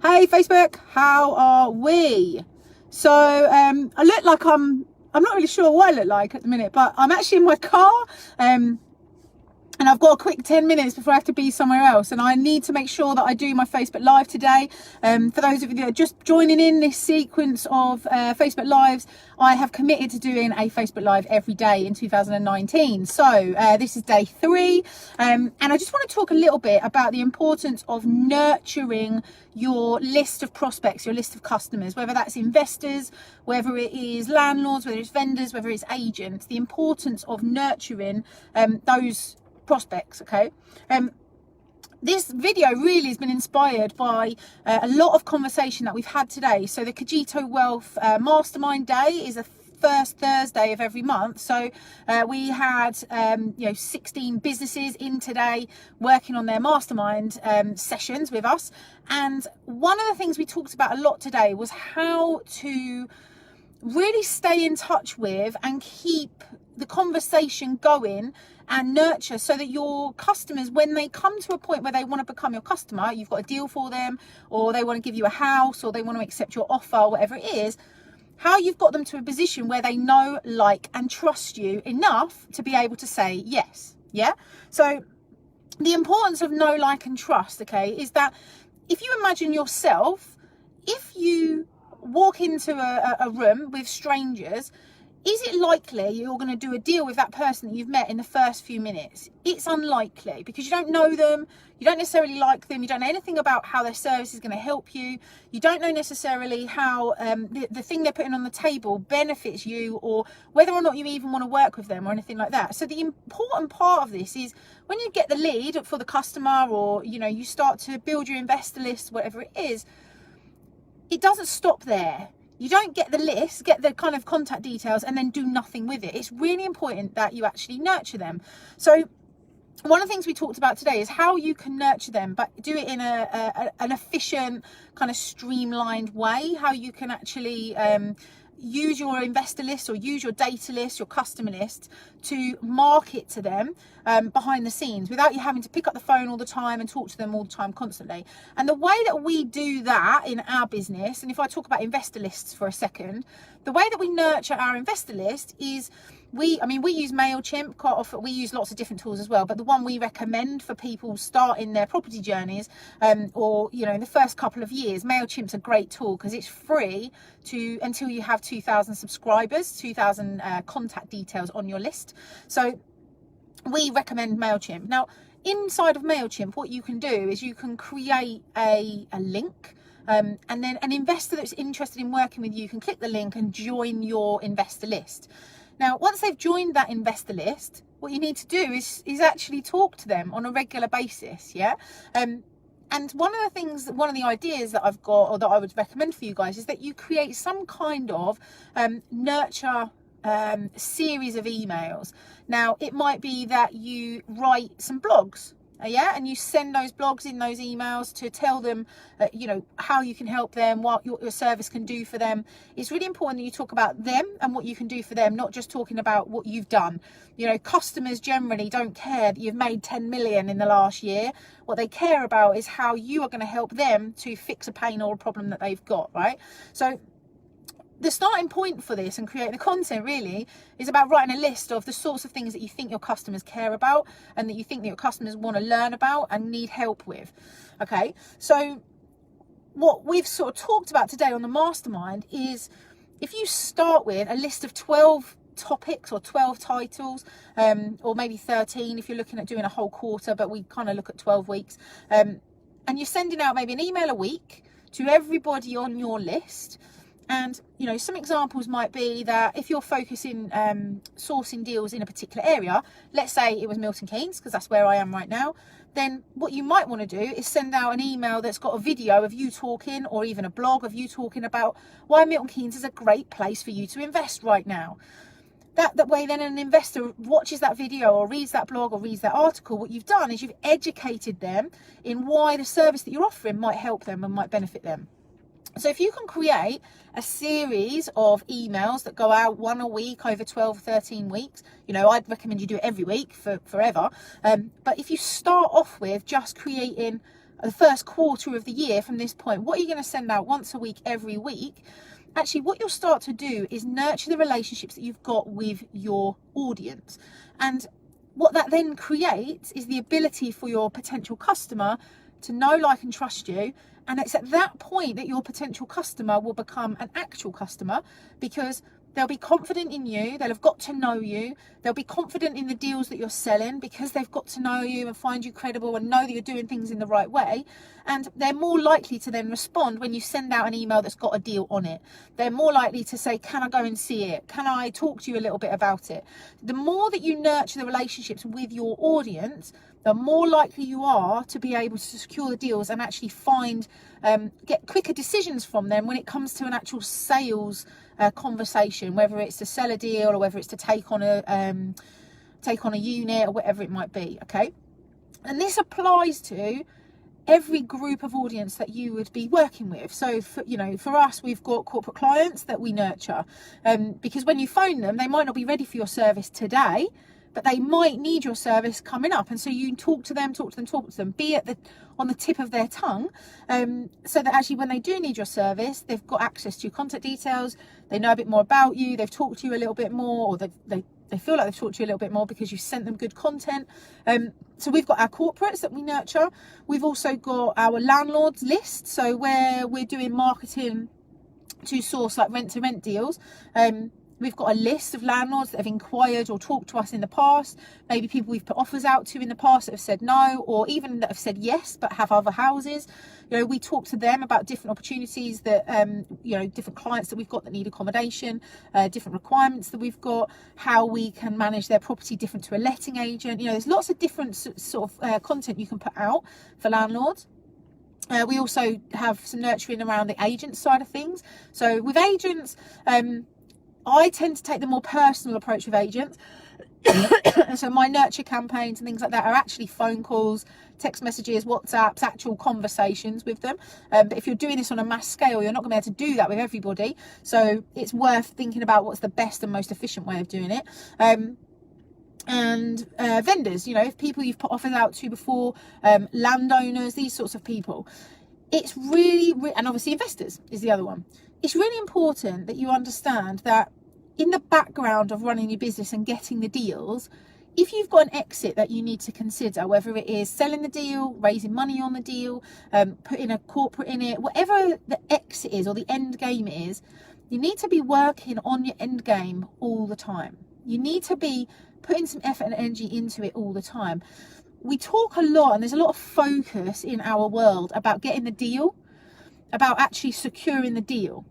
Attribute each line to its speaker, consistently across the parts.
Speaker 1: Hey Facebook, how are we? So I look like I'm not really sure what I look like at the minute, but I'm actually in my car and I've got a quick 10 minutes before I have to be somewhere else, and I need to make sure that I do my Facebook Live today. For those of you that are just joining in this sequence of Facebook Lives, I have committed to doing a Facebook Live every day in 2019. So this is day 3, and I just want to talk a little bit about the importance of nurturing your list of prospects, your list of customers, whether that's investors, whether it is landlords, whether it's vendors, whether it's agents. The importance of nurturing those prospects. Okay, this video really has been inspired by a lot of conversation that we've had today. So the Cogito Wealth Mastermind Day is the first Thursday of every month. So we had 16 businesses in today working on their mastermind sessions with us, and one of the things we talked about a lot today was how to really stay in touch with and keep the conversation going and nurture, so that your customers, when they come to a point where they want to become your customer, you've got a deal for them, or they want to give you a house, or they want to accept your offer, whatever it is, how you've got them to a position where they know, like, and trust you enough to be able to say yes. Yeah. So the importance of know, like, and trust, okay, is that if you imagine yourself, if you walk into a room with strangers, is it likely you're going to do a deal with that person that you've met in the first few minutes? It's unlikely, because you don't know them, you don't necessarily like them, you don't know anything about how their service is going to help you, you don't know necessarily how the thing they're putting on the table benefits you, or whether or not you even want to work with them or anything like that. So the important part of this is when you get the lead for the customer, or you start to build your investor list, whatever it is, it doesn't stop there. You don't get the list, get the kind of contact details, and then do nothing with it. It's really important that you actually nurture them. So one of the things we talked about today is how you can nurture them, but do it in an efficient, kind of streamlined way. How you can actually use your investor list, or use your data list, your customer list, to market to them behind the scenes, without you having to pick up the phone all the time and talk to them all the time constantly. And the way that we do that in our business, and if I talk about investor lists for a second, the way that we nurture our investor list is we use MailChimp quite often. We use lots of different tools as well, but the one we recommend for people starting their property journeys, or in the first couple of years, MailChimp's a great tool because it's free until you have 2,000 subscribers, 2,000 contact details on your list. So we recommend MailChimp. Now, inside of MailChimp, what you can do is you can create a link, and then an investor that's interested in working with you can click the link and join your investor list. Now, once they've joined that investor list, what you need to do is actually talk to them on a regular basis, yeah? And one of the ideas that I've got, or that I would recommend for you guys, is that you create some kind of nurture series of emails. Now, it might be that you write some blogs, and you send those blogs in those emails to tell them, how you can help them, what your service can do for them. It's really important that you talk about them and what you can do for them, not just talking about what you've done. Customers generally don't care that you've made 10 million in the last year. What they care about is how you are going to help them to fix a pain or a problem that they've got, right? So the starting point for this and creating the content really is about writing a list of the sorts of things that you think your customers care about, and that you think that your customers want to learn about and need help with. Okay, so what we've sort of talked about today on the mastermind is, if you start with a list of 12 topics or 12 titles, or maybe 13 if you're looking at doing a whole quarter, but we kind of look at 12 weeks, and you're sending out maybe an email a week to everybody on your list. And some examples might be that if you're focusing sourcing deals in a particular area, let's say it was Milton Keynes, because that's where I am right now, then what you might want to do is send out an email that's got a video of you talking, or even a blog of you talking about why Milton Keynes is a great place for you to invest right now. That way, then an investor watches that video or reads that blog or reads that article. What you've done is you've educated them in why the service that you're offering might help them and might benefit them. So if you can create a series of emails that go out one a week over 12, 13 weeks, I'd recommend you do it every week for forever. But if you start off with just creating the first quarter of the year from this point, what are you going to send out once a week, every week? Actually, what you'll start to do is nurture the relationships that you've got with your audience. And what that then creates is the ability for your potential customer to know, like, and trust you. And it's at that point that your potential customer will become an actual customer, because they'll be confident in you, they'll have got to know you, they'll be confident in the deals that you're selling because they've got to know you and find you credible and know that you're doing things in the right way. And they're more likely to then respond when you send out an email that's got a deal on it. They're more likely to say, can I go and see it? Can I talk to you a little bit about it? The more that you nurture the relationships with your audience, the more likely you are to be able to secure the deals and actually get quicker decisions from them when it comes to an actual sales conversation, whether it's to sell a deal or whether it's to take on a unit or whatever it might be. Okay, and this applies to every group of audience that you would be working with. So for us, we've got corporate clients that we nurture, because when you phone them, they might not be ready for your service today, but they might need your service coming up. And so you talk to them, be on the tip of their tongue, so that actually when they do need your service, they've got access to your contact details, they know a bit more about you, they've talked to you a little bit more, or they feel like they've talked to you a little bit more because you've sent them good content. So we've got our corporates that we nurture. We've also got our landlords list, so where we're doing marketing to source like rent-to-rent deals. We've got a list of landlords that have inquired or talked to us in the past, maybe people we've put offers out to in the past that have said no, or even that have said yes but have other houses. We talk to them about different opportunities that, different clients that we've got that need accommodation, different requirements that we've got, how we can manage their property different to a letting agent. There's lots of different sort of content you can put out for landlords. We also have some nurturing around the agent side of things. So with agents, I tend to take the more personal approach with agents. So my nurture campaigns and things like that are actually phone calls, text messages, WhatsApps, actual conversations with them. But if you're doing this on a mass scale, you're not going to be able to do that with everybody. So it's worth thinking about what's the best and most efficient way of doing it. And vendors, if people you've put offers out to before, landowners, these sorts of people. It's really, and obviously investors is the other one. It's really important that you understand that in the background of running your business and getting the deals, if you've got an exit that you need to consider, whether it is selling the deal, raising money on the deal, putting a corporate in it, whatever the exit is or the end game is, you need to be working on your end game all the time. You need to be putting some effort and energy into it all the time. We talk a lot, and there's a lot of focus in our world about getting the deal, about actually securing the deal.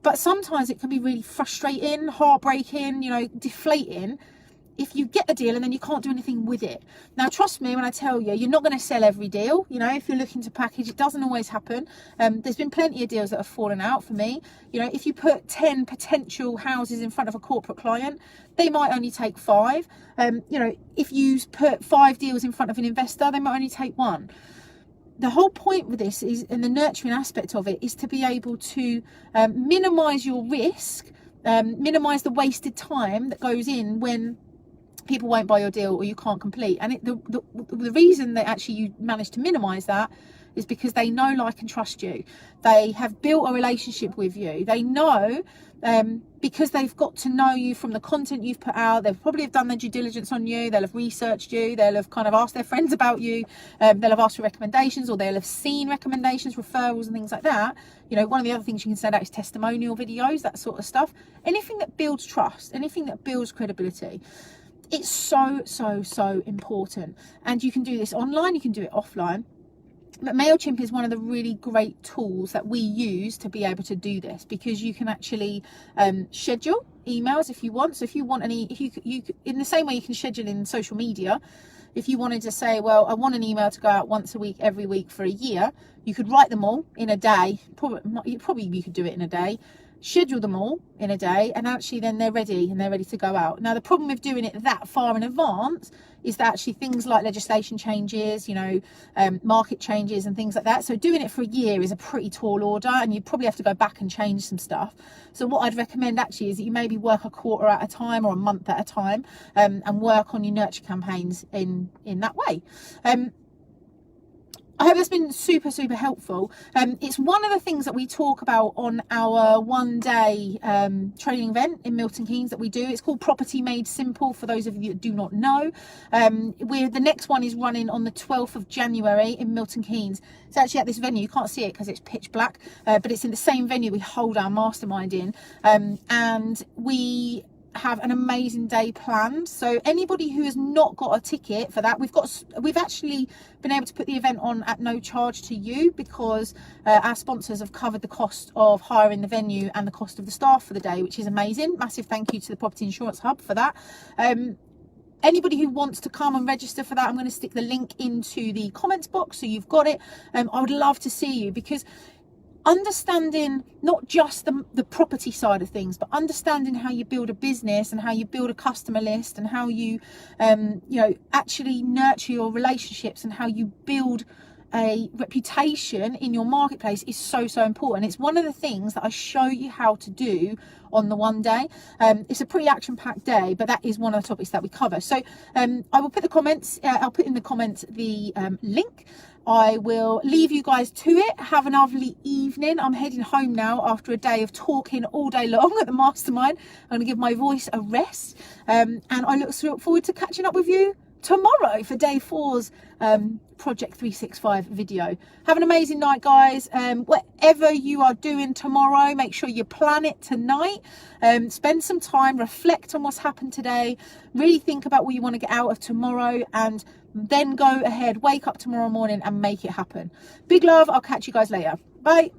Speaker 1: But sometimes it can be really frustrating, heartbreaking, deflating if you get the deal and then you can't do anything with it. Now, trust me when I tell you, you're not going to sell every deal. If you're looking to package, it doesn't always happen. There's been plenty of deals that have fallen out for me. If you put 10 potential houses in front of a corporate client, they might only take 5. If you put 5 deals in front of an investor, they might only take 1. The whole point with this is, and the nurturing aspect of it, is to be able to minimise your risk, minimise the wasted time that goes in when people won't buy your deal or you can't complete. And the reason that actually you manage to minimise that is because they know, like, and trust you. They have built a relationship with you. They know, because they've got to know you from the content you've put out. They've probably have done their due diligence on you. They'll have researched you. They'll have kind of asked their friends about you. They'll have asked for recommendations, or they'll have seen recommendations, referrals and things like that. One of the other things you can send out is testimonial videos, that sort of stuff. Anything that builds trust, anything that builds credibility. It's so, so, so important. And you can do this online, you can do it offline. But MailChimp is one of the really great tools that we use to be able to do this, because you can actually schedule emails if you want. So if you want you in the same way you can schedule in social media, if you wanted to say, well, I want an email to go out once a week, every week for a year, you could write them all in a day. Probably you could do it in a day. Schedule them all in a day, and actually then they're ready to go out. Now, the problem with doing it that far in advance is that actually things like legislation changes, market changes and things like that. So doing it for a year is a pretty tall order, and you probably have to go back and change some stuff. So what I'd recommend actually is that you maybe work a quarter at a time or a month at a time, and work on your nurture campaigns in that way. I hope that's been super, super helpful. It's one of the things that we talk about on our 1-day training event in Milton Keynes that we do. It's called Property Made Simple, for those of you that do not know. The next one is running on the 12th of January in Milton Keynes. It's actually at this venue. You can't see it because it's pitch black, but it's in the same venue we hold our mastermind in. And we have an amazing day planned. So anybody who has not got a ticket for that, we've actually been able to put the event on at no charge to you, because our sponsors have covered the cost of hiring the venue and the cost of the staff for the day, which is amazing. Massive thank you to the Property Insurance Hub for that. Anybody who wants to come and register for that, I'm going to stick the link into the comments box so you've got it. I would love to see you, because understanding not just the property side of things, but understanding how you build a business and how you build a customer list and how you actually nurture your relationships and how you build a reputation in your marketplace is so, so important. It's one of the things that I show you how to do on the 1 day. It's a pretty action-packed day, but that is one of the topics that we cover. So I will put the comments, I'll put in the comments the link. I will leave you guys to it. Have a lovely evening. I'm heading home now after a day of talking all day long at the mastermind. I'm going to give my voice a rest, and I look forward to catching up with you tomorrow for day 4's Project 365 video. Have an amazing night, guys. Whatever you are doing tomorrow, make sure you plan it tonight. Spend some time, reflect on what's happened today, really think about what you want to get out of tomorrow, and then go ahead, wake up tomorrow morning and make it happen. Big love. I'll catch you guys later. Bye.